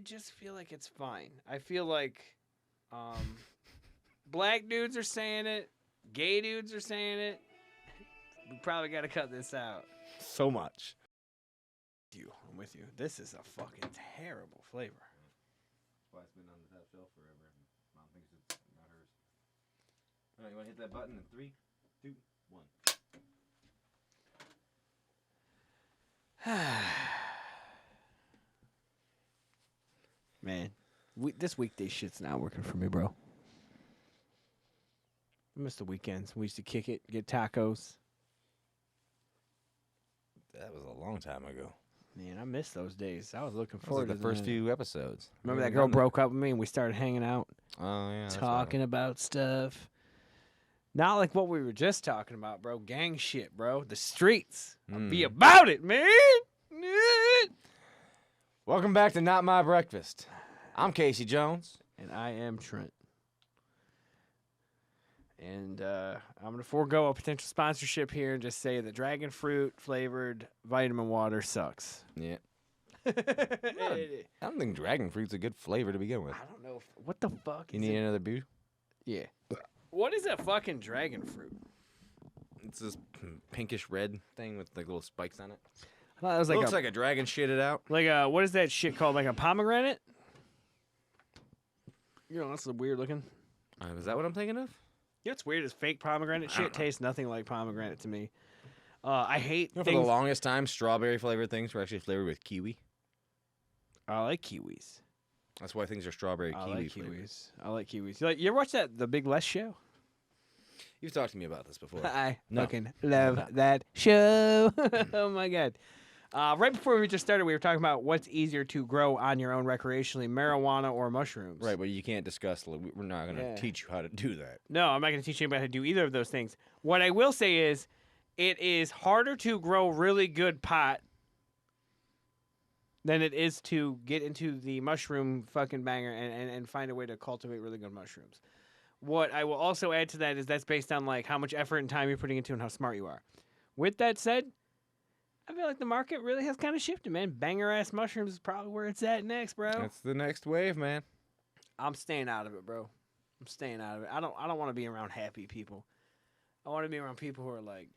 just feel like it's fine. I feel like black dudes are saying it, gay dudes are saying it. We probably got to cut this out. So much. I'm with you. This is a fucking terrible flavor. That's why it's been on the top shelf forever. Mom thinks it's not hers. All right, you want to hit that button in 3, 2, 1. Man, this weekday shit's not working for me, bro. I miss the weekends. We used to kick it, get tacos. That was a long time ago. Man, I miss those days. I was looking That was forward like to the first few episodes. Remember that girl broke up with me and we started hanging out, Oh, yeah. talking about stuff. Not like what we were just talking about, bro. Gang shit, bro. The streets. I'll be about it, man. Welcome back to Not My Breakfast. I'm Casey Jones. And I am Trent. And I'm going to forego a potential sponsorship here and just say that dragon fruit flavored vitamin water sucks. Yeah. I don't think dragon fruit's a good flavor to begin with. I don't know. What the fuck You need another beer? Yeah. What is a fucking dragon fruit? It's this pinkish red thing with like little spikes on it. I thought it was like Looks like a dragon shitted out. Like what is that shit called? Like a pomegranate? You know, that's weird looking. Is that what I'm thinking of? You know what's weird is fake pomegranate shit tastes nothing like pomegranate to me. I hate For things. the longest time, strawberry flavored things were actually flavored with kiwi. I like kiwis. That's why things are strawberry I kiwi like flavored. kiwis. I like kiwis. You ever watch the Big Les show? You've talked to me about this before. I No. fucking love that show. Oh my god. Right before we just started, we were talking about what's easier to grow on your own recreationally, marijuana or mushrooms. Right, but you can't discuss. We're not going to teach you how to do that. No, I'm not going to teach anybody how to do either of those things. What I will say is, it is harder to grow really good pot than it is to get into the mushroom fucking banger and find a way to cultivate really good mushrooms. What I will also add to that is that's based on like how much effort and time you're putting into and how smart you are. With that said, I feel like the market really has kind of shifted, man. Banger-ass mushrooms is probably where it's at next, bro. That's the next wave, man. I'm staying out of it, bro. I'm staying out of it. I don't want to be around happy people. I want to be around people who are like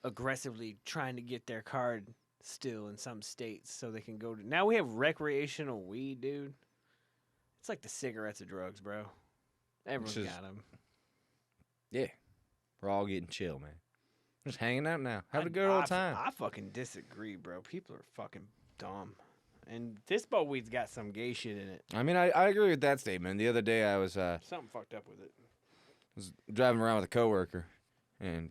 aggressively trying to get their card still in some states so they can go to. Now we have recreational weed, dude. It's like the cigarettes of drugs, bro. Everyone's got them. Yeah. We're all getting chill, man. Just hanging out now. Have a good old time. I fucking disagree, bro. People are fucking dumb. And this boat weed's got some gay shit in it. I mean, I agree with that statement. The other day I was Something fucked up with it. was driving around with a coworker, and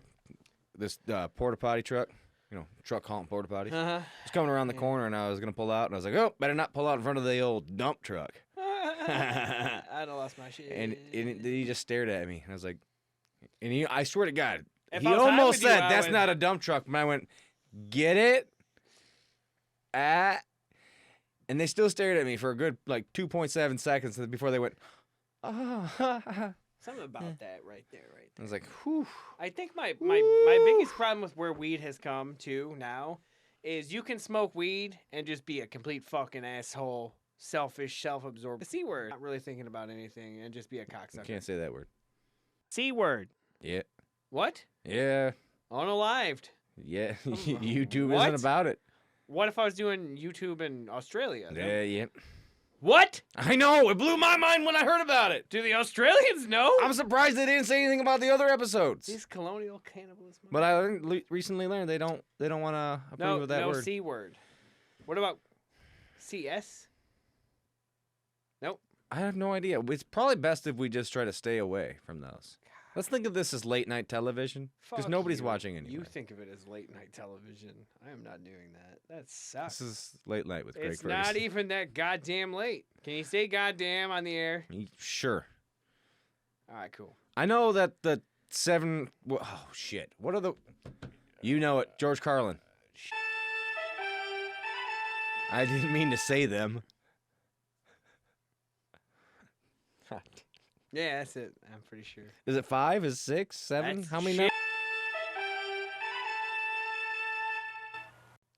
this porta potty truck, truck hauling porta potties, was coming around the corner, and I was gonna pull out, and I was like, oh, better not pull out in front of the old dump truck. I'd have lost my shit. And he just stared at me, and I was like, I swear to God, If he I was high almost with you, said I that's would- not a dump truck, but I went, get it? And they still stared at me for a good 2.7 seconds before they went, oh. Something about that right there. I was like, whew. I think my biggest problem with where weed has come to now is you can smoke weed and just be a complete fucking asshole, selfish, self-absorbed. The C word. Not really thinking about anything and just be a cocksucker. You can't say that word. C word. Yeah. What? Yeah. Unalived. Yeah. YouTube What? isn't about it. What if I was doing YouTube in Australia? Yeah. What? I know. It blew my mind when I heard about it. Do the Australians know? I'm surprised they didn't say anything about the other episodes. These colonial cannibalism. But I recently learned they don't want to approve of that word. No C word. What about CS? Nope. I have no idea. It's probably best if we just try to stay away from those. Let's think of this as late night television because Fuck nobody's you. watching anyway. You think of it as late night television. I am not doing that. That sucks. This is late night with Greg It's not Ferguson. even that goddamn late. Can you say goddamn on the air? Sure. All right, cool. I know that the 7. Oh shit! What are the? You know it, George Carlin. I didn't mean to say them. Yeah, that's it. I'm pretty sure. Is it 5? Is it 6? 7? That's How many? shit.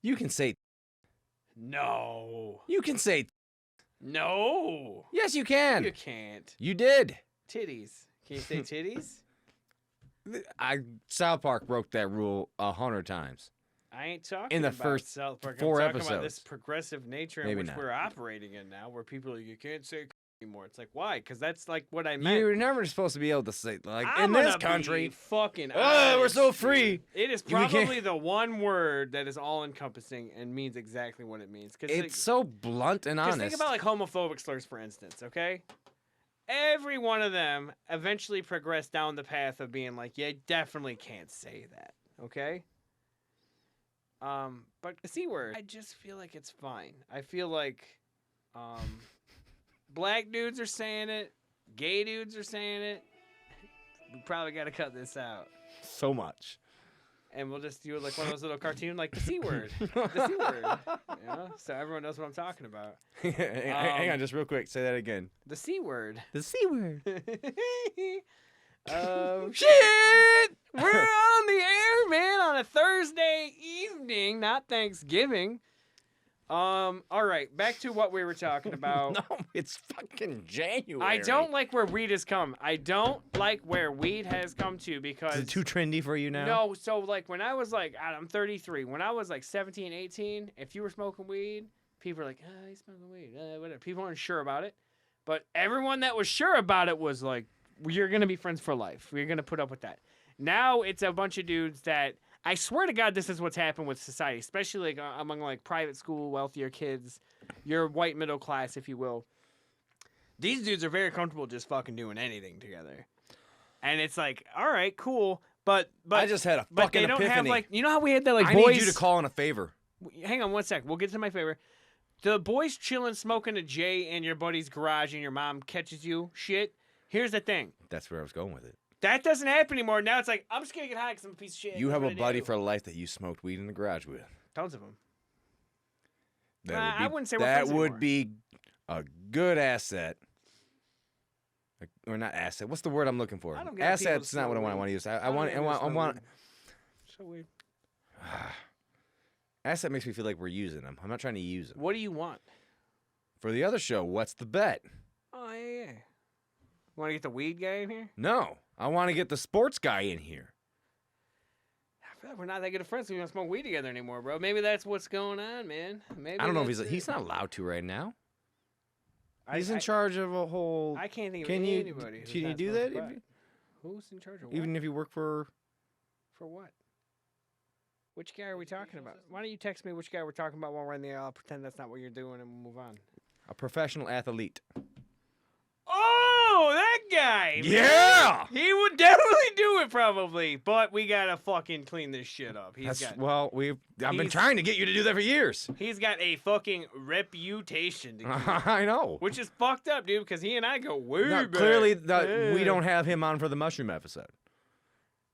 You can say. No. You can say. No. Yes, you can. You can't. You did. Titties. Can you say titties? South Park broke that rule 100 times. I ain't talking In the about first South Park. 4 I'm talking about this episodes. progressive nature in Maybe which not. we're operating in now, where people are like, you can't say anymore. It's like, why? Because that's like what I meant. You're never supposed to be able to say, like, I'm in this gonna country. be fucking Oh, we're honest, so dude. free. It is We can't- probably the one word that is all encompassing and means exactly what it means. Cause It's so blunt and honest. Just think about like homophobic slurs, for instance, okay? Every one of them eventually progressed down the path of being like, yeah, definitely can't say that, okay? But the C word, I just feel like it's fine. I feel like, black dudes are saying it, gay dudes are saying it. We probably got to cut this out. so much. And we'll just do like one of those little cartoons, like the C word. The C word. You know? So everyone knows what I'm talking about. Hang on, just real quick. Say that again. The C word. The C word. Oh, shit! We're on the air, man, on a Thursday evening, not Thanksgiving. All right, back to what we were talking about. No, it's fucking January. I don't like where weed has come. I don't like where weed has come to because... Is it too trendy for you now? No, so like when I was like, I'm 33. When I was like 17, 18, if you were smoking weed, people were like, oh, he's smoking weed. Whatever. People weren't sure about it. But everyone that was sure about it was like, you're going to be friends for life. We're going to put up with that. Now it's a bunch of dudes that... I swear to God, this is what's happened with society, especially like among like private school, wealthier kids, your white middle class, if you will. These dudes are very comfortable just fucking doing anything together, and it's like, all right, cool, but I just had a but fucking they don't epiphany. have like, you know how we had that like I boys. need you to call in a favor. Hang on one sec. We'll get to my favor. The boys chilling, smoking a J in your buddy's garage, and your mom catches you. Shit. Here's the thing. That's where I was going with it. That doesn't happen anymore. Now it's like, I'm just going to get high because I'm a piece of shit. You That's have a what I buddy do. for life that you smoked weed in the garage with. Tons of them. That I wouldn't say we're that friends would anymore. be a good asset. Like, or not asset. What's the word I'm looking for? I don't get how people Asset's not what I smoke want to weed. use. I I want. So weird. Asset makes me feel like we're using them. I'm not trying to use them. What do you want? For the other show, what's the bet? Oh, yeah. Want to get the weed guy in here? No, I want to get the sports guy in here. I feel like we're not that good of friends. So we don't smoke weed together anymore, bro. Maybe that's what's going on, man. Maybe I don't know if that's he's it. not allowed to right now. I- He's in I- charge of a whole. I can't think of Can you- anybody. who's can you not do smoking that pot. if Who's in charge of what? Even if you work for. For what? Which guy are we talking about? Why don't you text me which guy we're talking about while we're in the air? I'll pretend that's not what you're doing and we'll move on. A professional athlete. Oh, that guy! man. Yeah! He would definitely do it, probably. But we gotta fucking clean this shit up. I've been he's- trying to get you to do that for years. He's got a fucking reputation to keep. I know. Which is fucked up, dude, because he and I go way Now, back. clearly, we Yeah. don't have him on for the mushroom episode.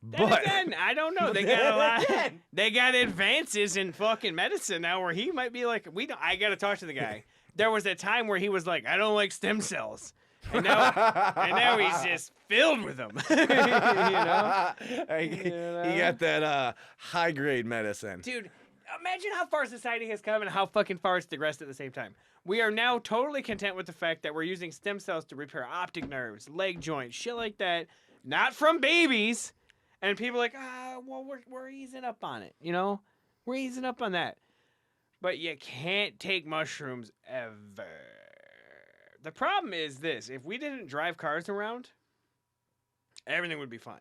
Then But again, I don't know. They got a lot. They got advances in fucking medicine now, where he might be like, I gotta talk to the guy. There was a time where he was like, I don't like stem cells, and now he's just filled with them. you know, he got that high grade medicine. dude. Imagine how far society has come and how fucking far it's digressed at the same time. We are now totally content with the fact that we're using stem cells to repair optic nerves, leg joints, shit like that, not from babies. And people are like, well, we're easing up on it, you know? We're easing up on that. But you can't take mushrooms ever. The problem is this. If we didn't drive cars around, everything would be fine.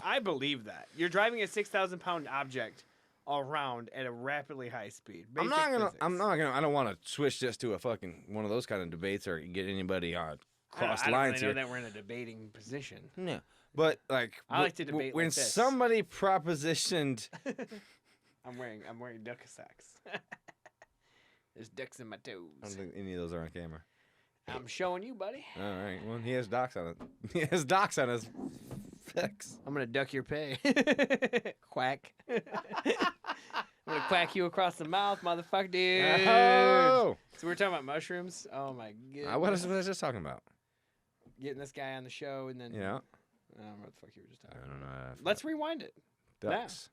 I believe that. You're driving a 6,000-pound object around at a rapidly high speed. I Basic don't want to switch this to a fucking one of those kind of debates or get anybody on cross I lines don't really here. know that we're in a debating position. No, but like I like to debate when like this. somebody propositioned. I'm wearing duck socks. There's ducks in my toes. I don't think any of those are on camera. I'm showing you, buddy. All right. Well, he has docs on it. He has docs on his fix. I'm gonna duck your pay. Quack. I'm gonna quack you across the mouth, motherfucker, dude. Oh! So we're talking about mushrooms. Oh my god. What was I just talking about? Getting this guy on the show and then. Yeah. I don't know what the fuck you were just talking I about. don't know. Let's rewind it. Ducks.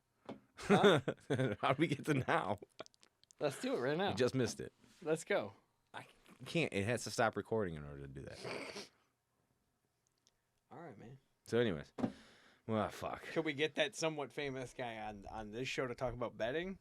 Huh? How do we get to now? Let's do it right now. You just missed it. Let's go. can't. It has to stop recording in order to do that. All right, man. So, anyways, well, fuck. Could we get that somewhat famous guy on this show to talk about betting?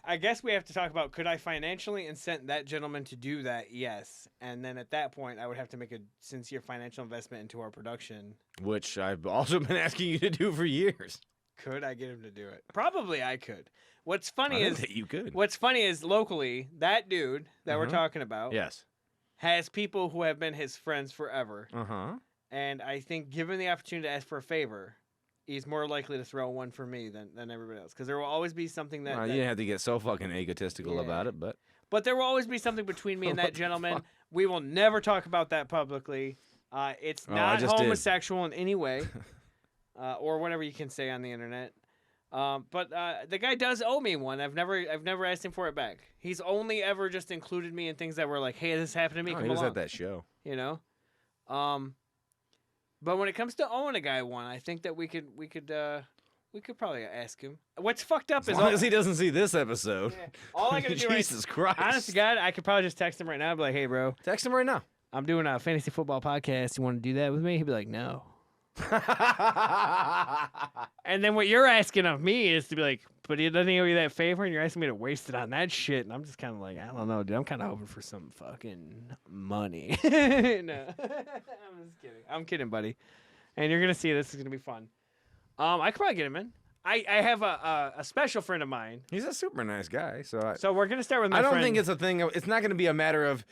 I guess we have to talk about, could I financially incent that gentleman to do that? Yes. And then at that point, I would have to make a sincere financial investment into our production. Which I've also been asking you to do for years. Could I get him to do it? Probably I could. What's funny I is think you could. What's funny is locally, that dude that we're talking about Yes. has people who have been his friends forever. Uh-huh. And I think given the opportunity to ask for a favor, he's more likely to throw one for me than everybody else. Because there will always be something that... You didn't have to get so fucking egotistical about it, but... But there will always be something between me and that gentleman. We will never talk about that publicly. It's not homosexual in any way. Or whatever you can say on the internet. But the guy does owe me one. I've never asked him for it back. He's only ever just included me in things that were like, hey, this happened to me. He was at that show. You know? But when it comes to owing a guy one, I think that we could probably ask him. What's fucked up as long as he doesn't see this episode. Yeah, all I gotta do Jesus Christ. Honest to God, I could probably just text him right now and be like, hey, bro. Text him right now. I'm doing a fantasy football podcast. You want to do that with me? He'd be like, no. And then what you're asking of me is to be like, but he doesn't owe you that favor, and you're asking me to waste it on that shit. And I'm just kind of like, I don't know, dude. I'm kind of hoping for some fucking money. No, I'm just kidding. I'm kidding, buddy. And you're gonna see this is gonna be fun. I could probably get him in. I have a special friend of mine. He's a super nice guy. So we're gonna start with my I friend. don't think it's a thing. It's not gonna be a matter of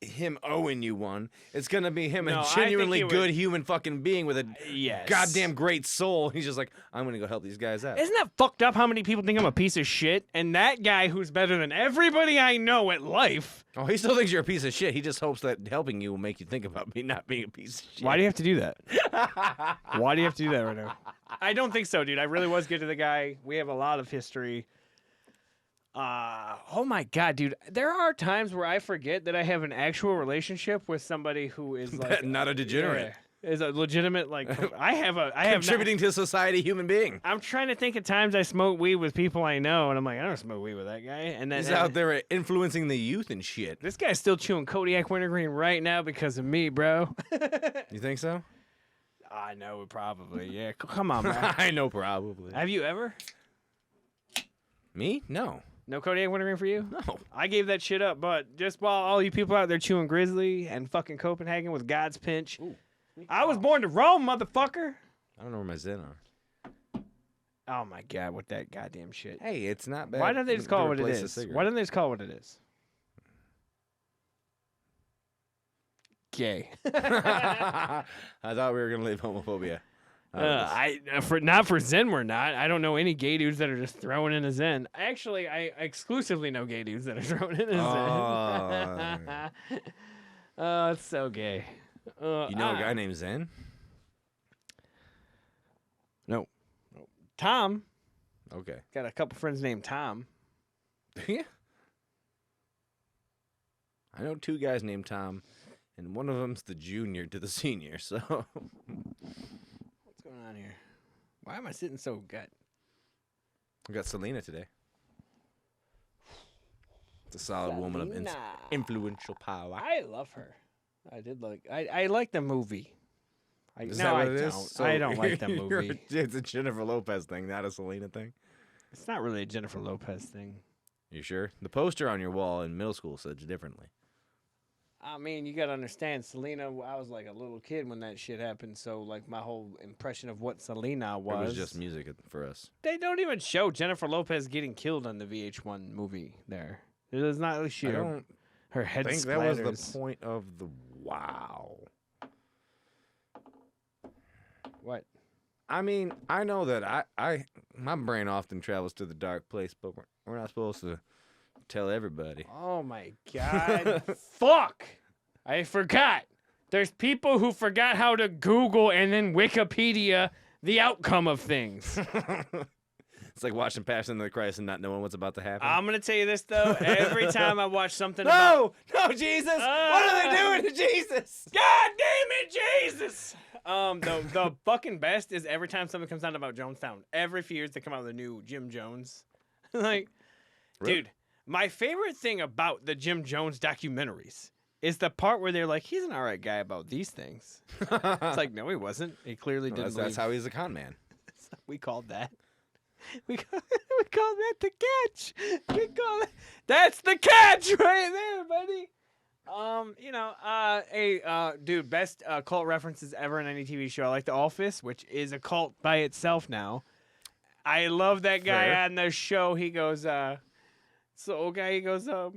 him owing you one. It's gonna be him a genuinely good human fucking being with a goddamn great soul. He's just like, I'm gonna go help these guys out. Isn't that fucked up how many people think I'm a piece of shit? And that guy who's better than everybody I know at life. Oh, he still thinks you're a piece of shit. He just hopes that helping you will make you think about me not being a piece of shit. Why do you have to do that? Why do you have to do that right now? I don't think so, dude. I really was good to the guy. We have a lot of history. Oh my God, dude. There are times where I forget that I have an actual relationship with somebody who is like not a degenerate. Is a legitimate I have contributing to society human being. I'm trying to think of times I smoke weed with people I know, and I'm like, I don't smoke weed with that guy. And then he's out there influencing the youth and shit. This guy's still chewing Kodiak Wintergreen right now because of me, bro. You think so? I know, probably. Yeah, come on, man. I know, probably. Have you ever? Me? No. No Kodiak Wintergreen for you? No. I gave that shit up, but just while all you people out there chewing Grizzly and fucking Copenhagen with God's pinch, I was born to Rome, motherfucker. I don't know where my Zen are. Oh my God, what that goddamn shit. Hey, it's not bad. Why don't they just call it what it is? Why don't they just call it what it is? Gay. I thought we were gonna leave homophobia. Not for Zen, we're not. I don't know any gay dudes that are just throwing in a Zen. Actually, I exclusively know gay dudes that are throwing in a Zen. Oh, it's so gay. You know a guy named Zen? No. Tom. Okay. Got a couple friends named Tom. Yeah. I know two guys named Tom, and one of them's the junior to the senior, so... What's going on here? Why am I sitting so gut? We got Selena today. It's a solid woman of influential power. I love her. I like the movie. Is that what it is? So I don't like the movie. It's a Jennifer Lopez thing, not a Selena thing. It's not really a Jennifer Lopez thing. You sure? The poster on your wall in middle school said differently. I mean, you got to understand, Selena, I was like a little kid when that shit happened, so like my whole impression of what Selena was. It was just music for us. They don't even show Jennifer Lopez getting killed on the VH1 movie there. It is not like her head I think splatters. That was the point of the wow. What? I mean, I know that my brain often travels to the dark place, but we're not supposed to tell everybody. Oh my God. Fuck. I forgot. There's people who forgot how to Google and then Wikipedia the outcome of things. It's like watching Passion of the Christ and not knowing what's about to happen. I'm going to tell you this, though. Every time I watch something No, Jesus. What are they doing to Jesus? God damn it, Jesus. The fucking best is every time something comes out about Jonestown. Every few years they come out with a new Jim Jones. Like, Really? dude, My favorite thing about the Jim Jones documentaries is the part where they're like, he's an all right guy about these things. It's like, no, he wasn't. He clearly didn't. That's how he's a con man. We called that. We called that the catch. That's the catch right there, buddy. Dude, best cult references ever in any TV show. I like The Office, which is a cult by itself now. I love that guy Fair. on the show. He goes, the old guy, he goes, The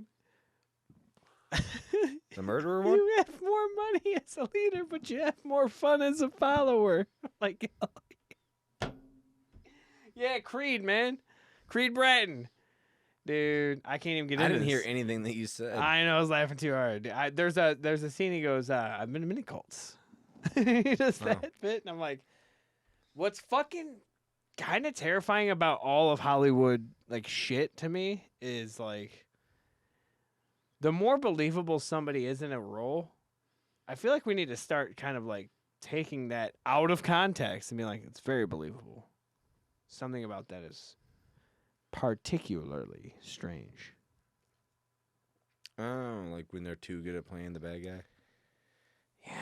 murderer one? you have more money as a leader, but you have more fun as a follower. Like, yeah, Creed, man. Creed Bratton. Dude, I can't even get into I didn't this. hear anything that you said. I know, I was laughing too hard. There's a scene he goes, I've been to many cults. He does that bit, and I'm like, what's fucking kind of terrifying about all of Hollywood, like, shit to me is, like, the more believable somebody is in a role, I feel like we need to start kind of, like, taking that out of context and be like, it's very believable. Something about that is particularly strange. Oh, like when they're too good at playing the bad guy? Yeah,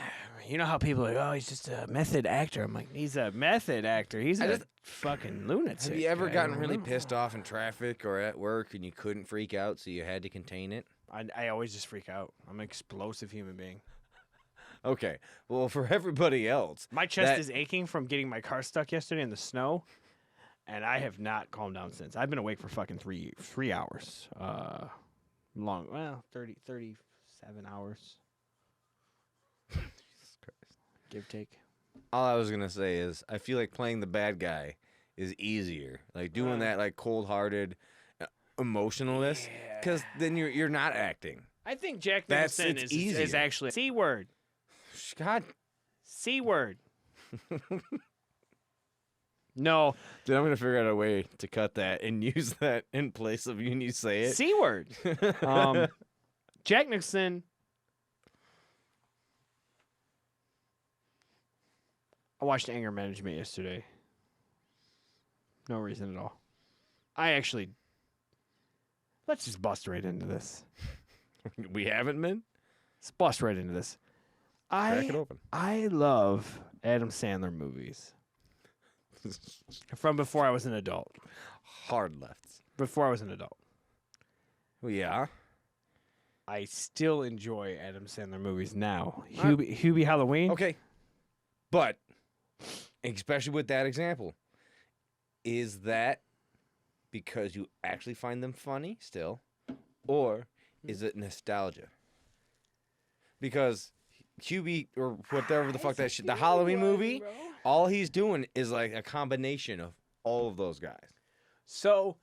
you know how people are like, oh, he's just a method actor. I'm like, he's a method actor. He's a fucking lunatic. Have you ever I gotten don't really know. pissed off in traffic or at work and you couldn't freak out, so you had to contain it? I always just freak out. I'm an explosive human being. Okay, well, for everybody else, My chest is aching from getting my car stuck yesterday in the snow, and I have not calmed down since. I've been awake for fucking 3 hours. 37 hours. Give, take. all I was gonna say is I feel like playing the bad guy is easier, like doing that like cold-hearted emotionalness, because then you're not acting. I think Jack That's- Nicholson it's is easier. actually C word. God, C word. No, dude, I'm gonna figure out a way to cut that and use that in place of when you say it. C word. Jack Nicholson. I watched Anger Management yesterday. No reason at all. Let's just bust right into this. We haven't been. Let's bust right into this. Crack it open. I love Adam Sandler movies. From before I was an adult. Hard lefts. Before I was an adult. Well, yeah. I still enjoy Adam Sandler movies now. Hubie Halloween. Okay. But, especially with that example, is that because you actually find them funny still, or is it nostalgia? Because Hubie, or whatever the fuck that shit, the Halloween movie, all he's doing is like a combination of all of those guys. So,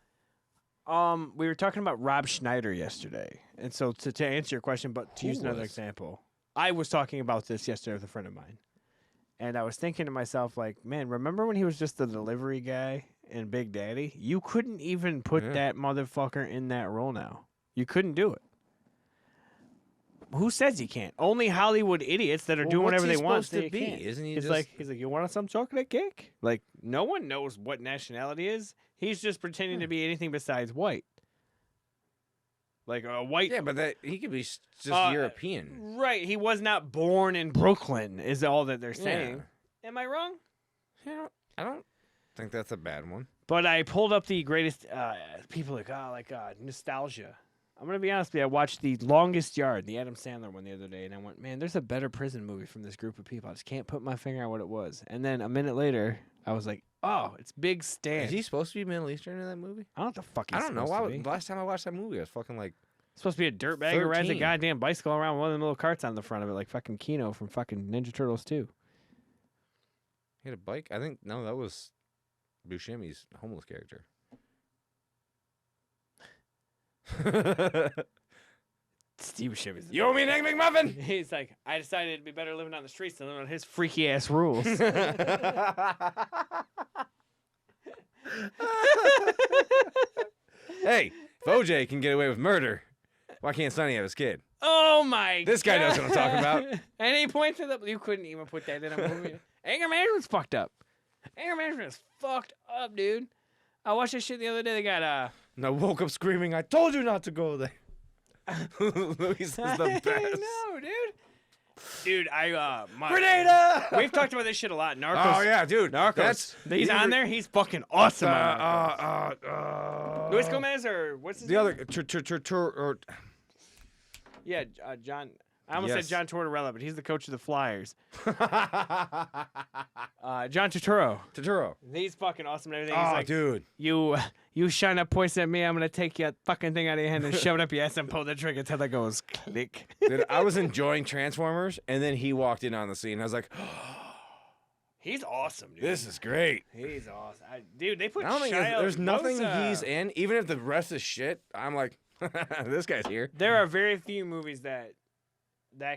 we were talking about Rob Schneider yesterday. And so to answer your question, but to use another example, I was talking about this yesterday with a friend of mine. And I was thinking to myself, like, man, remember when he was just the delivery guy in Big Daddy? You couldn't even put that motherfucker in that role now. You couldn't do it. Who says he can't? Only Hollywood idiots that are doing whatever they want. To be, isn't he? He's like, you want some chocolate cake? Like, no one knows what nationality is. He's just pretending to be anything besides white. Like a white. Yeah, but that he could be just European. Right. He was not born in Brooklyn, is all that they're saying. Yeah. Am I wrong? Yeah, I don't think that's a bad one. But I pulled up the greatest people nostalgia. I'm going to be honest with you. I watched The Longest Yard, the Adam Sandler one, the other day, and I went, man, there's a better prison movie from this group of people. I just can't put my finger on what it was. And then a minute later, I was like, oh, it's Big Stan. Is he supposed to be Middle Eastern in that movie? I don't know what the fuck he's I don't know. supposed to be. Last time I watched that movie, I was fucking like, Supposed to be a dirtbag who rides a 13. goddamn bicycle around with one of them little carts on the front of it, like fucking Keno from fucking Ninja Turtles 2. he had a bike. I think, no, that was Buscemi's homeless character. Steve Buscemi's You owe me an Egg McMuffin! He's like, I decided it'd be better living on the streets than living on his freaky ass rules. Hey, if OJ can get away with murder, why can't Sonny have his kid? Oh my god. This guy knows what I'm talking about. And he points to you couldn't even put that in a movie. Anger Management's fucked up. Anger Management is fucked up, dude. I watched this shit the other day. They got And I woke up screaming, I told you not to go there. Luis is the best. I know, dude. Dude, Grenada! We've talked about this shit a lot. Narcos. Oh, yeah, dude. Narcos. He's on there. He's fucking awesome. Luis Gomez or what's his name? Other... Yeah, John. I almost said John Tortorella, but he's the coach of the Flyers. John Turturro. Turturro. He's fucking awesome and everything. Oh, He's like, dude. You shine a poison at me, I'm going to take your fucking thing out of your hand and shove it up your ass and pull the trigger until that goes click. Dude, I was enjoying Transformers, and then he walked in on the scene. I was like, he's awesome, dude. this is great. He's awesome. Dude, they put I don't think Shia there's nothing LaBeouf, he's in, even if the rest is shit, I'm like, this guy's here. There are very few movies that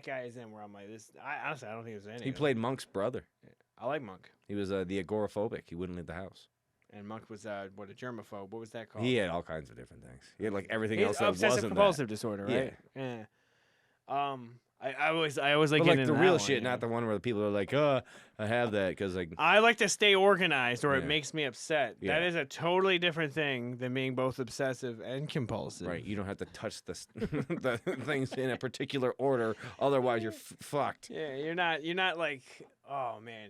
guy is in where I'm like, honestly, I don't think there's any. He played Monk's brother. I like Monk. He was the agoraphobic. He wouldn't leave the house. And Monk was, a germaphobe. What was that called? He had all kinds of different things. He had like everything else that obsessive wasn't compulsive disorder, right? Yeah. I always like but getting like the into real that shit, one, not the one where the people are like, I have that because like I like to stay organized, or it Yeah. makes me upset. Yeah. That is a totally different thing than being both obsessive and compulsive. right, you don't have to touch the things in a particular order, otherwise you're fucked. Yeah, you're not like, oh man.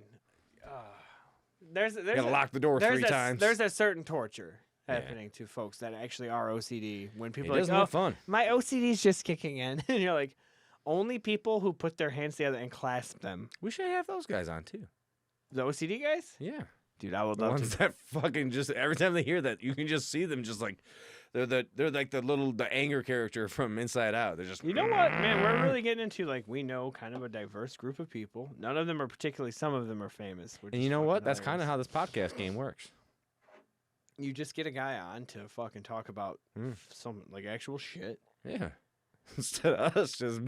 There's You gotta lock the door 3 times. There's a certain torture happening to folks that actually are OCD. When people It are doesn't like, look fun. my OCD is just kicking in, and you're like, only people who put their hands together and clasp them. We should have those guys on too. The OCD guys? Yeah. Dude, I would The love ones to. that fucking just every time they hear that, you can just see them just like they're like the anger character from Inside Out. They're just You know what, man? We're really getting into like we know kind of a diverse group of people. None of them are particularly. Some of them are famous. And you know what? That's kind of how this podcast game works. You just get a guy on to fucking talk about some like actual shit. Yeah. Instead of us just.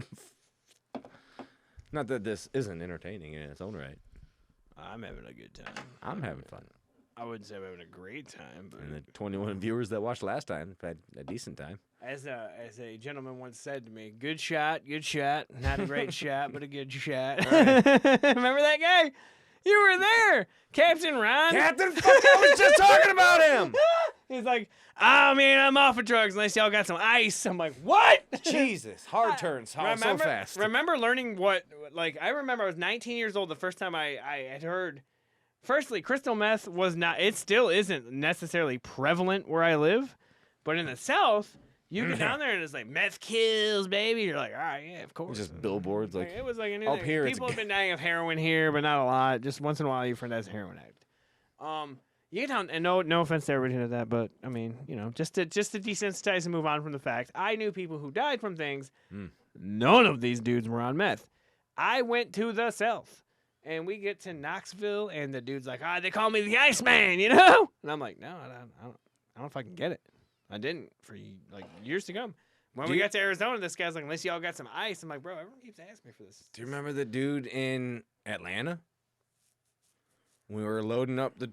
Not that this isn't entertaining in its own right. I'm having a good time. I'm having fun. I wouldn't say I'm having a great time, but And the 21 viewers that watched last time had a decent time. as a gentleman once said to me, good shot, not a great shot, but a good shot. Right. Remember that guy? You were there, Captain Ron. Captain fuck, I was just talking about him. He's like, oh man, I'm off of drugs unless y'all got some ice. I'm like, what? Jesus, hard turns, so fast. Remember learning I remember I was 19 years old the first time I had heard. Firstly, crystal meth was not, it still isn't necessarily prevalent where I live, but in the South, you get down there and it's like, meth kills, baby. You're like, all right, yeah, of course. Just billboards like it was like a new up thing. here. People have been dying of heroin here, but not a lot. Just once in a while, your friend has a heroin addict. You get down, and no offense to everybody who did that, but I mean, you know, just to desensitize and move on from the fact, I knew people who died from things. None of these dudes were on meth. I went to the South, and we get to Knoxville, and the dude's like, they call me the Iceman, you know? And I'm like, no, I don't know if I can get it. I didn't for like years to come. When we got to Arizona, this guy's like, unless y'all got some ice. I'm like, bro, everyone keeps asking me for this. Do you remember the dude in Atlanta? We were loading up the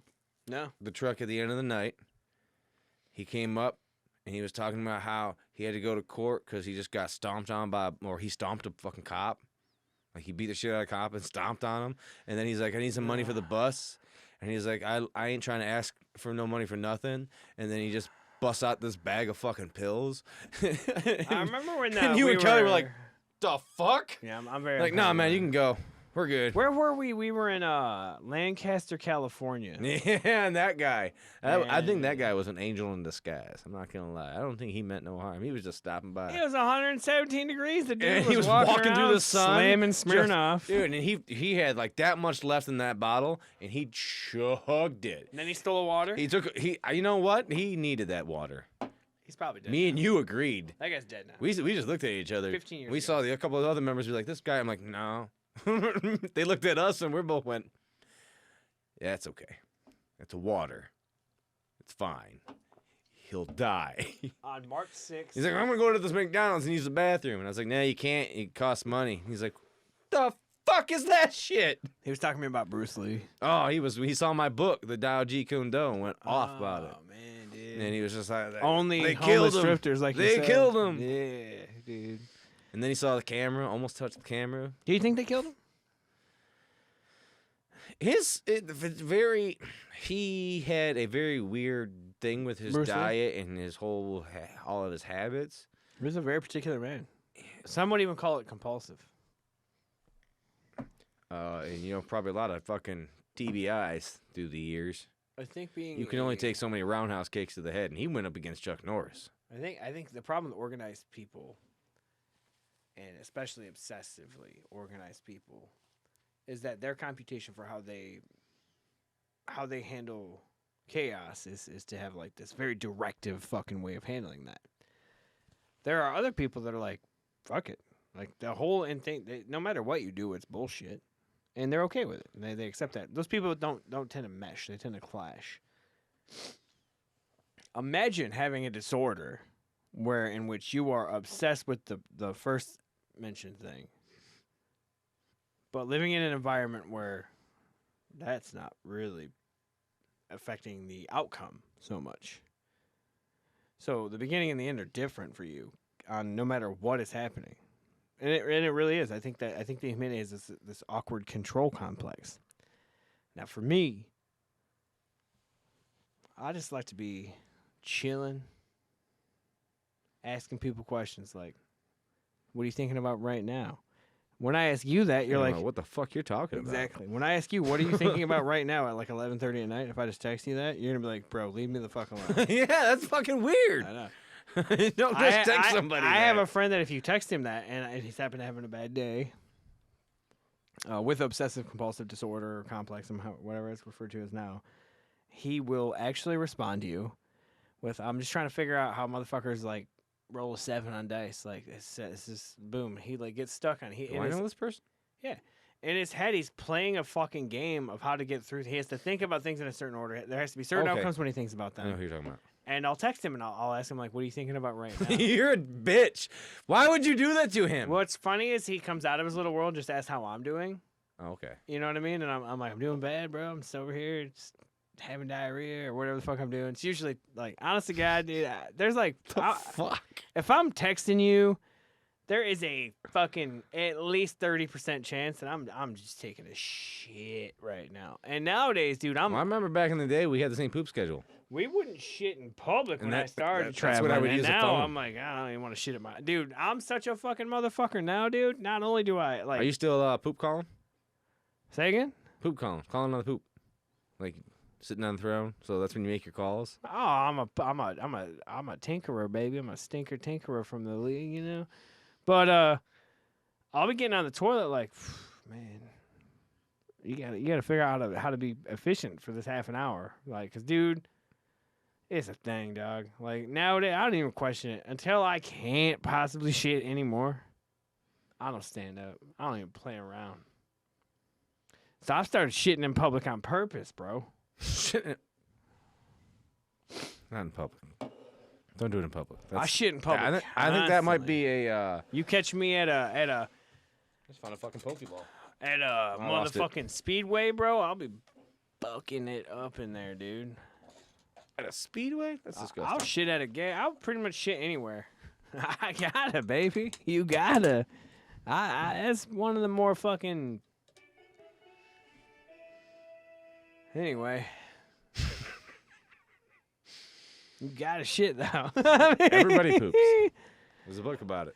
truck at the end of the night. He came up and he was talking about how he had to go to court because he just got stomped on or he stomped a fucking cop. Like he beat the shit out of a cop and stomped on him. And then he's like, I need some money for the bus. And he's like, I ain't trying to ask for no money for nothing. And then he just busts out this bag of fucking pills. I remember when and you and Kelly were like, the fuck? Yeah, I'm very like, nah, man, you can go. We're good. Where were we? We were in Lancaster, California. Yeah, and that guy. I think that guy was an angel in disguise. I'm not going to lie. I don't think he meant no harm. He was just stopping by. It was 117 degrees. The dude he was walking through the sun. Slamming Smirnoff. Dude, and he had like that much left in that bottle, and he chugged it. And then he stole the water? You know what? He needed that water. He's probably dead. Me and you agreed. That guy's dead now. We just looked at each other. 15 years We ago. saw a couple of other members be like, this guy. I'm like, no. They looked at us and we both went, yeah, it's okay. It's water. It's fine. He'll die. On March 6th. He's like, I'm going to go to this McDonald's and use the bathroom. And I was like, no, you can't. It costs money. He's like, the fuck is that shit? He was talking to me about Bruce Lee. Oh, he saw my book, The Tao Jeet Kune Do, and went off about it. Oh, man, dude. And he was just like, only they homeless killed him. drifters like They yourself. killed him. Yeah, dude. And then he saw the camera, almost touched the camera. Do you think they killed him? He had a very weird thing with his Bruce Lee? diet and his whole all of his habits. He was a very particular man. Some would even call it compulsive. And probably a lot of fucking TBIs through the years. I think being You can only take so many roundhouse kicks to the head, and he went up against Chuck Norris. I think the problem with organized people, and especially obsessively organized people, is that their computation for how they handle chaos is to have like this very directive fucking way of handling that. There are other people that are like, fuck it, like the whole and think no matter what you do, it's bullshit, and they're okay with it. And they accept that. Those people don't tend to mesh; they tend to clash. Imagine having a disorder in which you are obsessed with the first mentioned thing, but living in an environment where that's not really affecting the outcome so much. So the beginning and the end are different for you on no matter what is happening. And it really is. I think the humanity has this awkward control complex. Now for me, I just like to be chilling, asking people questions like, what are you thinking about right now? When I ask you that, you're like, what the fuck you're talking about? Exactly. When I ask you, what are you thinking about right now at like 11:30 at night, if I just text you that, you're going to be like, bro, leave me the fuck alone. Yeah, that's fucking weird. I know. Don't just text somebody I that. have a friend that if you text him that, and he's happened to having a bad day, with obsessive compulsive disorder or complex, whatever it's referred to as now, he will actually respond to you with, I'm just trying to figure out how motherfuckers like roll a 7 on dice. Like it's just boom. He like gets stuck on. Do I know this person? Yeah. In his head, he's playing a fucking game of how to get through. He has to think about things in a certain order. There has to be certain outcomes when he thinks about them. I know who you're talking about. And I'll text him and I'll ask him like, "What are you thinking about right now?" You're a bitch. Why would you do that to him? What's funny is he comes out of his little world just asks how I'm doing. Oh, okay. You know what I mean? And I'm like, I'm doing bad, bro. I'm just over here just having diarrhea or whatever the fuck I'm doing. It's usually like, honest to God, dude, there's like, fuck. If I'm texting you, there is a fucking at least 30% chance that I'm just taking a shit right now. And nowadays, dude, I remember back in the day we had the same poop schedule. We wouldn't shit in public when I started that's traveling. what I would use now a phone. I'm like, I don't even want to shit at my dude. I'm such a fucking motherfucker now, dude. Not only do I like. Are you still poop calling? Say again? Poop calling on the poop, like sitting on the throne. So that's when you make your calls. Oh, I'm a tinkerer, baby. I'm a stinker tinkerer from the league, you know. But I'll be getting on the toilet like, man. You gotta figure out how to be efficient for this half an hour, like, cause dude. It's a thing, dog. Like, nowadays, I don't even question it. Until I can't possibly shit anymore, I don't stand up. I don't even play around. So I started shitting in public on purpose, bro. Shitting. Not in public. Don't do it in public. I shit in public. I think that might be a... You catch me at a... Let's find a fucking Pokeball. At a motherfucking speedway, bro, I'll be bucking it up in there, dude. At a speedway? That's disgusting. I'll shit at a gay. I'll pretty much shit anywhere. I gotta, baby. You gotta. That's one of the more fucking. Anyway. You gotta shit though. Everybody poops. There's a book about it.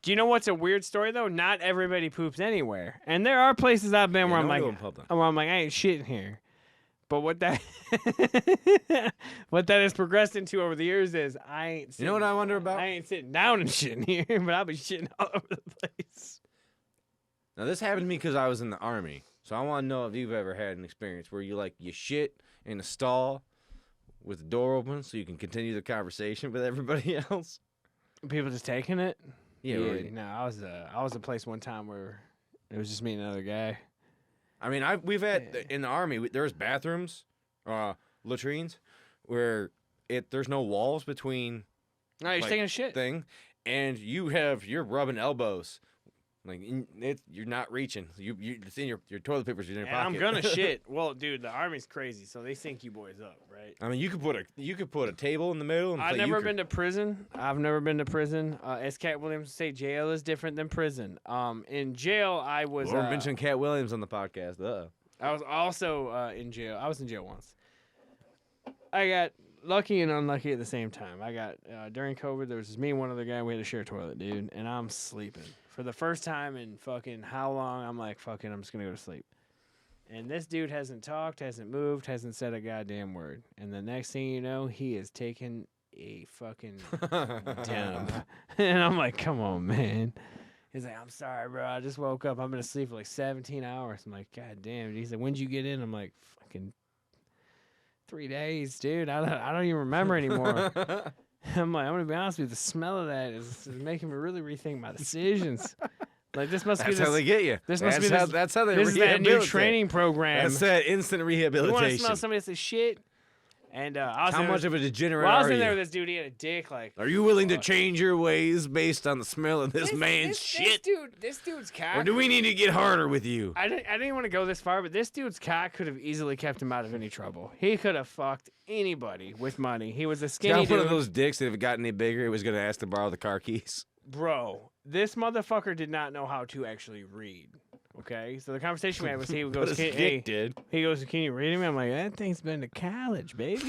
Do you know what's a weird story though? Not everybody poops anywhere, and there are places I've been where I'm like, I ain't shitting here. But what that has progressed into over the years is I ain't. You know what I wonder about? I ain't sitting down and shitting here, but I'll be shitting all over the place. Now this happened to me because I was in the Army, so I want to know if you've ever had an experience where you shit in a stall with the door open so you can continue the conversation with everybody else. People just taking it. Yeah. No, I was a place one time where it was just me and another guy. I mean, we've had in the Army. There's bathrooms, latrines, where there's no walls between. No, you're taking a shit thing, and you're rubbing elbows, like you're not reaching. It's in your toilet paper's in your pocket. I'm gonna shit. Well, dude, the Army's crazy, so they sync you boys up, right? I mean, you could put a table in the middle. And I've never been to prison. As Cat Williams would say, jail is different than prison. In jail, I was. We're mentioning Cat Williams on the podcast. I was also in jail. I was in jail once. I got lucky and unlucky at the same time. I got during COVID. There was just me and one other guy. We had to share a toilet, dude. And I'm sleeping for the first time in fucking how long? I'm like, fucking, I'm just gonna go to sleep. And this dude hasn't talked, hasn't moved, hasn't said a goddamn word. And the next thing you know, he is taking a fucking dump. And I'm like, come on, man. He's like, I'm sorry, bro. I just woke up. I've been asleep for like 17 hours. I'm like, God damn. He's like, when'd you get in? I'm like, fucking 3 days, dude. I don't even remember anymore. I'm like, I'm going to be honest with you. The smell of that is making me really rethink my decisions. Like, this must be That's how they get you. This must be this. That's how they This is that rehabilitate. new training program. That's that instant You rehabilitation. want to smell somebody that says shit? And I was How in much there, of a degenerate well, I was are in you? there with this dude. He had a dick. Like, Are you willing to change your ways based on the smell of this man's shit? This dude's cock. Or do we need to get harder with you? I didn't want to go this far, but this dude's cock could have easily kept him out of any trouble. He could have fucked anybody with money. He was a skinny Got dude. one of those dicks that if it got any bigger, it was going to ask to borrow the car keys. Bro, this motherfucker did not know how to actually read. Okay, so the conversation we had was he But goes, his "Hey," dick did. he goes, "Can you read me?" I'm like, that thing's been to college, baby.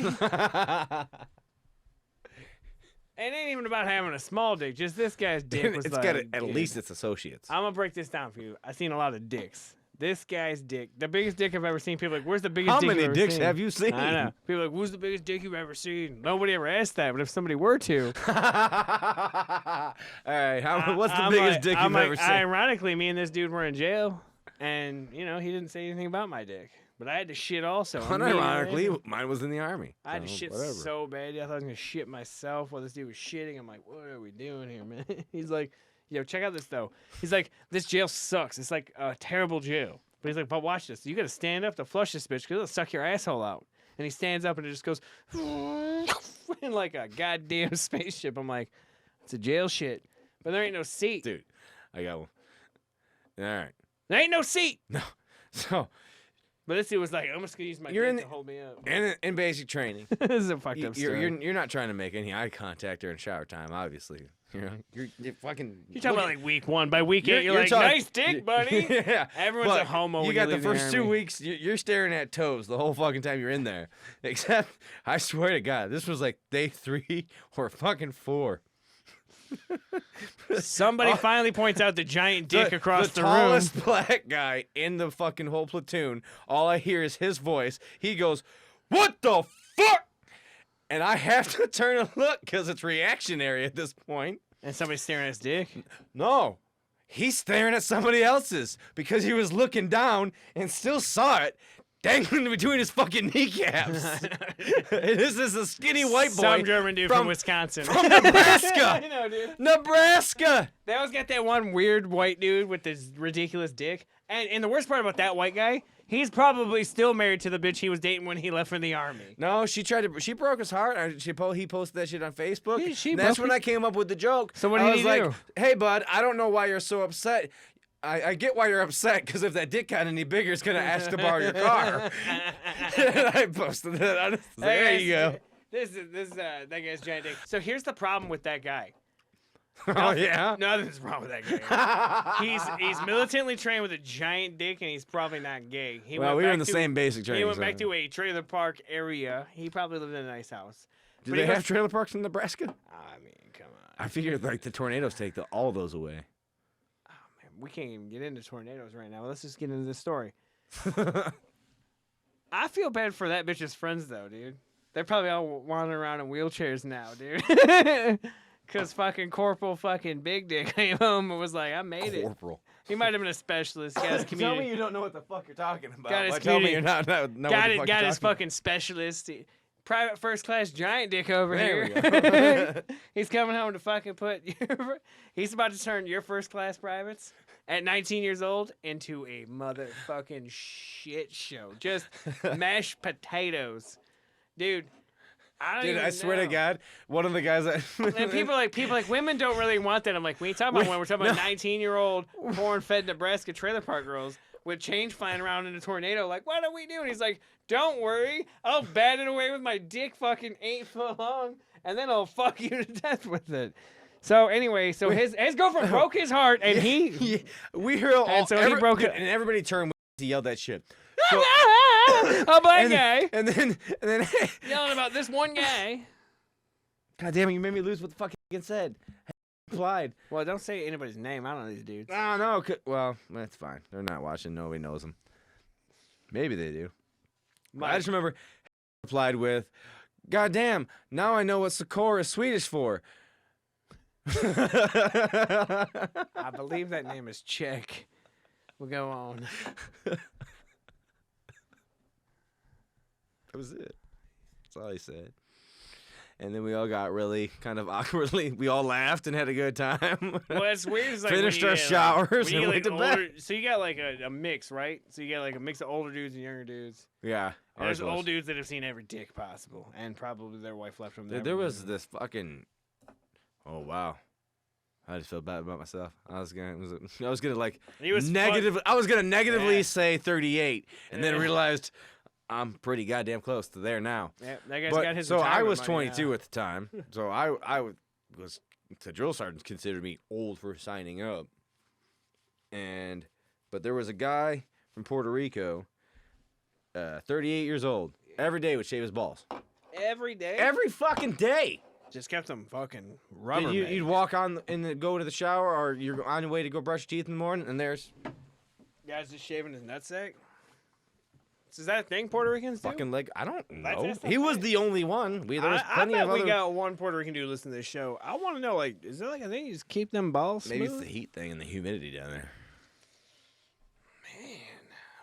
It ain't even about having a small dick. Just this guy's dick was It's like, got at dude, least its associates. I'm gonna break this down for you. I've seen a lot of dicks. This guy's dick, the biggest dick I've ever seen. People are like, where's the biggest How dick many you've ever dicks seen? have you seen? I know. People are like, who's the biggest dick you've ever seen? Nobody ever asked that, but if somebody were to. All right, what's the biggest dick you've ever seen? Ironically, me and this dude were in jail, and, you know, he didn't say anything about my dick. But I had to shit also. Unironically, mine was in the army. I had to so shit whatever. so bad. I thought I was going to shit myself while this dude was shitting. I'm like, what are we doing here, man? He's like, yo, check out this, though. He's like, this jail sucks. It's like a terrible jail. But he's like, but watch this. You got to stand up to flush this bitch because it'll suck your asshole out. And he stands up and it just goes in like a goddamn spaceship. I'm like, it's a jail shit. But there ain't no seat. Dude, I got one. All right. There ain't no seat. No. So, But this dude was like, I'm just going to use my dick to hold me up. in basic training, This is a fucked up story. you're not trying to make any eye contact during shower time, obviously. You're fucking. You're talking about like week 1. By week 8, you're like, talking- nice dick, buddy. Yeah. Everyone's but a homo You when got you the leave first 2 army. weeks, you're staring at toes the whole fucking time you're in there. Except, I swear to God, this was like day 3 or fucking 4. Somebody finally points out the giant dick across the room. The tallest black guy in the fucking whole platoon. All I hear is his voice. He goes, "What the fuck?" And I have to turn and look because it's reactionary at this point. And somebody's staring at his dick. No, he's staring at somebody else's because he was looking down and still saw it dangling between his fucking kneecaps. This is a skinny white boy. Some German dude from Wisconsin. From Nebraska. I know, dude. Nebraska. They always got that one weird white dude with this ridiculous dick. And the worst part about that white guy, he's probably still married to the bitch he was dating when he left for the army. No, she broke his heart. He posted that shit on Facebook. She And that's broke when I came up with the joke. So what I did was he like, do? "Hey, bud, I don't know why you're so upset. I get why you're upset because if that dick got any bigger, it's gonna ask to borrow your car." And I posted that. I was like, there you go. This is that guy's giant dick. So here's the problem with that guy. Oh yeah. Nothing's wrong with that guy. He's militantly trained with a giant dick, and he's probably not gay. We were in the same basic training. He went back to a trailer park area. He probably lived in a nice house. Do they have trailer parks in Nebraska? I mean, come on. I figured like the tornadoes take all those away. Oh man, we can't even get into tornadoes right now. Let's just get into this story. I feel bad for that bitch's friends though, dude. They're probably all wandering around in wheelchairs now, dude. Because fucking Corporal fucking Big Dick came home and was like, I made it. Corporal. He might have been a specialist. Got his community. Tell me you don't know what the fuck you're talking about. Got his Tell me community- you're not know what the fuck you're got his talking fucking specialist. Private first class giant dick over There here. we go. He's coming home to fucking put he's about to turn your first class privates at 19 years old into a motherfucking shit show. Just mashed potatoes. Dude, I swear to God, one of the guys that and people like women don't really want that. I'm like, when you talk about women, we're talking about 19-year-old corn-fed Nebraska trailer park girls with change flying around in a tornado. Like, what are we doing? He's like, don't worry, I'll bat it away with my dick fucking 8 foot long, and then I'll fuck you to death with it. So anyway, so his girlfriend broke his heart, and he we heard all, and so he broke it. and everybody turned. He yelled that shit. A black guy. And then Yelling about this one guy. God damn it, you made me lose what the fuck he said. Implied. Well, don't say anybody's name. I don't know these dudes. I don't know. Well, that's fine. They're not watching. Nobody knows them. Maybe they do. I just remember replied with, God damn, now I know what Sakura is Swedish for. I believe that name is Czech. We'll go on. That was it. That's all he said. And then we all got really kind of awkwardly. We all laughed and had a good time. Well, it's weird. It's like Finished our showers and went to bed. So you got like a mix, right? So you got like a mix of older dudes and younger dudes. Yeah. And there's old dudes that have seen every dick possible, and probably their wife left them there. There was this fucking. Oh wow. I just felt bad about myself. I was gonna like negatively say 38, and then realized I'm pretty goddamn close to there now. Yeah, that guy's got his. So I was money 22 now. at the time. So I was the drill sergeant considered me old for signing up. But there was a guy from Puerto Rico, 38 years old. Every day would shave his balls. Every day. Every fucking day. Just kept them fucking rubber. You'd walk on and go to the shower, or you're on your way to go brush your teeth in the morning, and there's guy's just shaving his nutsack. Is that a thing Puerto Ricans do? fucking like I don't know. That's He was the only one. There was plenty I bet of other. we got one Puerto Rican dude listening to this show. I want to know, like, is there like a thing you just keep them balls smooth? Maybe it's the heat thing and the humidity down there. Man,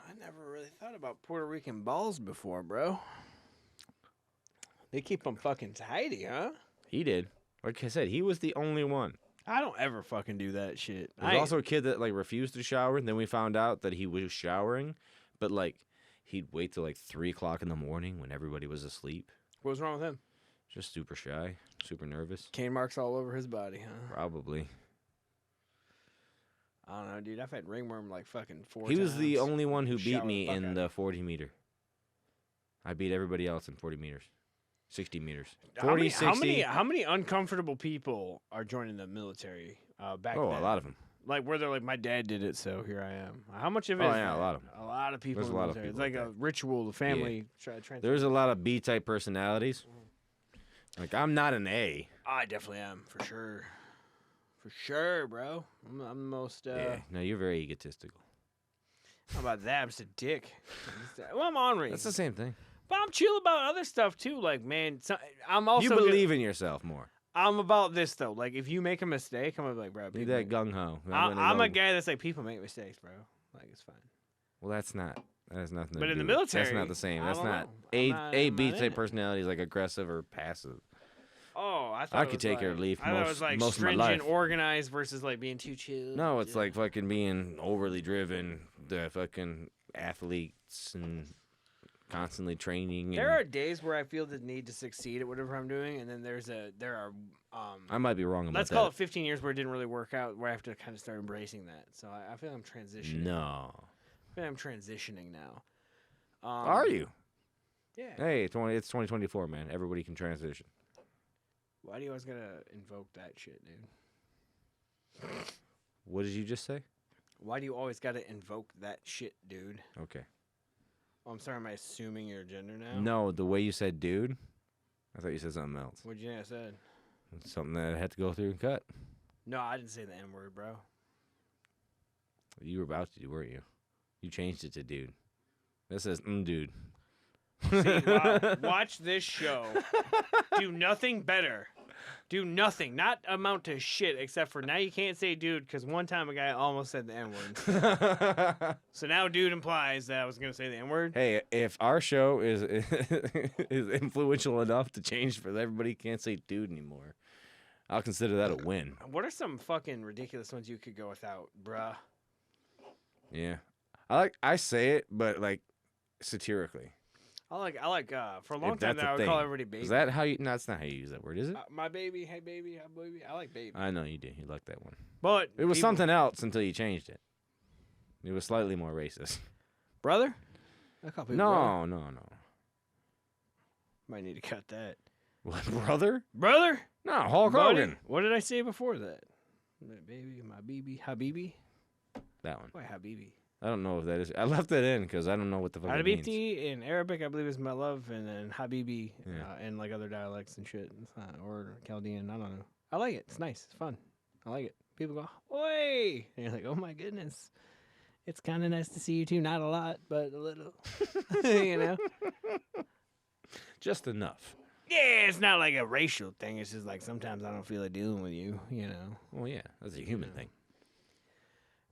I never really thought about Puerto Rican balls before, bro. They keep them fucking tidy, huh? He did. Like I said, he was the only one. I don't ever fucking do that shit. There was also a kid that like refused to shower, and then we found out that he was showering, but like he'd wait till like 3 o'clock in the morning when everybody was asleep. What was wrong with him? Just super shy, super nervous. Cane marks all over his body, huh? Probably. I don't know, dude. I've had ringworm like fucking 4 He times. was the only one who beat Shower me the fuck in out the of 40 meter. I beat everybody else in 40 meters. 60 meters. How 40, many, 60. how many uncomfortable people are joining the military back then? Oh, a lot of them. Like where they're like, my dad did it, so here I am. How much of it? Oh, is yeah, that? a lot of 'em. A lot of people. There's in a the lot of military. people It's like like a ritual. The family. There's a lot of B-type personalities. Like, I'm not an A. I definitely am, for sure. For sure, bro. I'm the most. Yeah. No, you're very egotistical. How about that? I'm just a dick. Well, I'm ornery. That's the same thing. But I'm chill about other stuff too. Like, man, I'm also. You believe in yourself more. I'm about this though. Like, if you make a mistake, I'm gonna be like, bro. Need that gung-ho. I'm a guy that's like, people make mistakes, bro. Like, it's fine. Well, that's not. That has nothing to do. But in the with- military, that's not the same. I That's don't not. know. I'm not B-type in it. personality is like aggressive or passive. Oh, I thought I it could was take it or like- leave I thought it was like most of my stringent, life. organized versus like being too chill. No, it's like fucking being overly driven, the fucking athletes and constantly training. There and are days where I feel the need to succeed at whatever I'm doing, and then there are. I might be wrong about Let's that. call it 15 years where it didn't really work out, where I have to kind of start embracing that. So I feel I'm transitioning. No. I feel I'm transitioning now. Are you? Yeah. Hey, it's 2024, man. Everybody can transition. Why do you always gotta invoke that shit, dude? What did you just say? Why do you always gotta invoke that shit, dude? Okay. Oh, I'm sorry. Am I assuming your gender now? No, the way you said dude, I thought you said something else. What'd you think I said? It's something that I had to go through and cut. No, I didn't say the N word, bro. You were about to, weren't you? You changed it to dude. This says dude. See, wow. Watch this show. Do nothing better. Do nothing. Not amount to shit except for now you can't say dude because one time a guy almost said the N word. So now dude implies that I was going to say the N word. Hey, if our show is is influential enough to change for everybody can't say dude anymore, I'll consider that a win. What are some fucking ridiculous ones you could go without, bruh? Yeah. I say it, but like satirically. I like for a long If time that's now a I would thing. call everybody baby. Is that how you? No, that's not how you use that word, is it? My baby, hey baby, hi baby. I like baby. I know you did. You liked that one. But It was people- something else until you changed it. It was slightly more racist. Brother? I call people brother. No. Might need to cut that. What, brother? Brother? No, Hulk Buddy? Hogan. What did I say before that? My baby, my BB, Habibi? That one. Why Habibi? I don't know if that is. I left that in because I don't know what the fuck it means. Habibti in Arabic, I believe, is my love, and then Habibi Yeah. and like other dialects and shit. It's not, or Chaldean. I don't know. I like it. It's nice. It's fun. I like it. People go, "Oi!" And you're like, "Oh my goodness." It's kind of nice to see you too. Not a lot, but a little. You know? Just enough. Yeah, it's not like a racial thing. It's just like sometimes I don't feel like dealing with you, you know? Well, yeah, that's a human thing.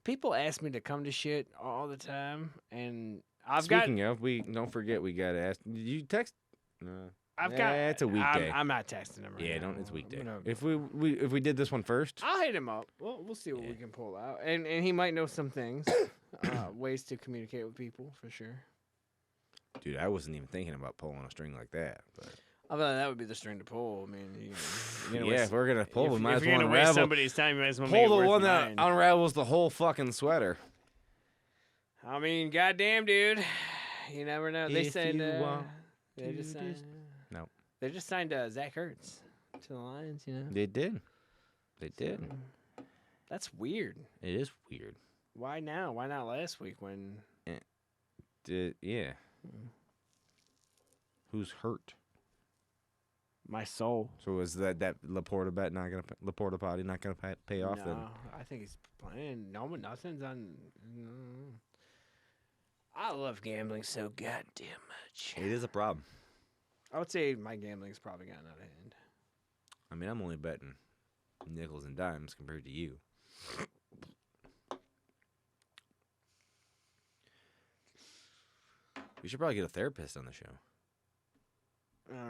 People ask me to come to shit all the time, and Speaking of, we don't forget we got to ask. Did you text? No. It's a weekday. I'm not texting him right now. Yeah, don't. It's weekday. Gonna, If we did this one first, I'll hit him up. We'll see what we can pull out, and he might know some things, ways to communicate with people for sure. Dude, I wasn't even thinking about pulling a string like that. But I thought that would be the string to pull. I mean, if we're gonna pull, we might as well unravel. unravel. Somebody's time, you might as well Pull make it the one worth that mine. unravels the whole fucking sweater. I mean, goddamn, dude, you never know. They If signed. you want They just to signed. No. They just signed Zach Ertz to the Lions. You know. They did. They did. That's weird. It is weird. Why now? Why not last week when? Yeah. Who's hurt? My soul. So is that Laporta bet not gonna Laporta potty not gonna pay off then? No, I think he's playing. No, nothing's on. No. I love gambling so goddamn much. It is a problem. I would say my gambling's probably gotten out of hand. I mean, I'm only betting nickels and dimes compared to you. We should probably get a therapist on the show.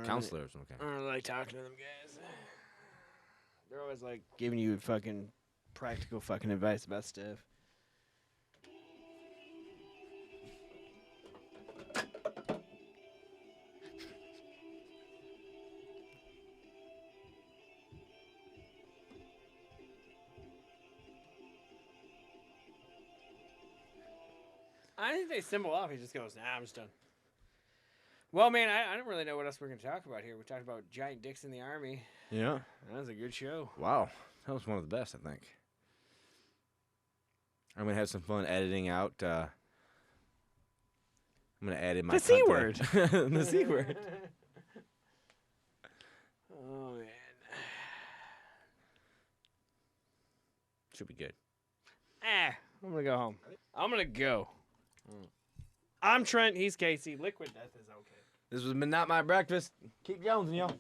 Counselor or something. I don't really like talking to them guys. They're always like giving you fucking practical fucking advice about stuff. I think they symbol off. He just goes, "Nah, I'm just done." Well, man, I don't really know what else we're going to talk about here. We talked about giant dicks in the Army. Yeah. That was a good show. Wow. That was one of the best, I think. I'm going to have some fun editing out. I'm going to add in my The C word. The C word. Oh, man. Should be good. I'm going to go home. I'm going to go. I'm Trent. He's Casey. Liquid Death is okay. This was Not My Breakfast. Keep going, y'all.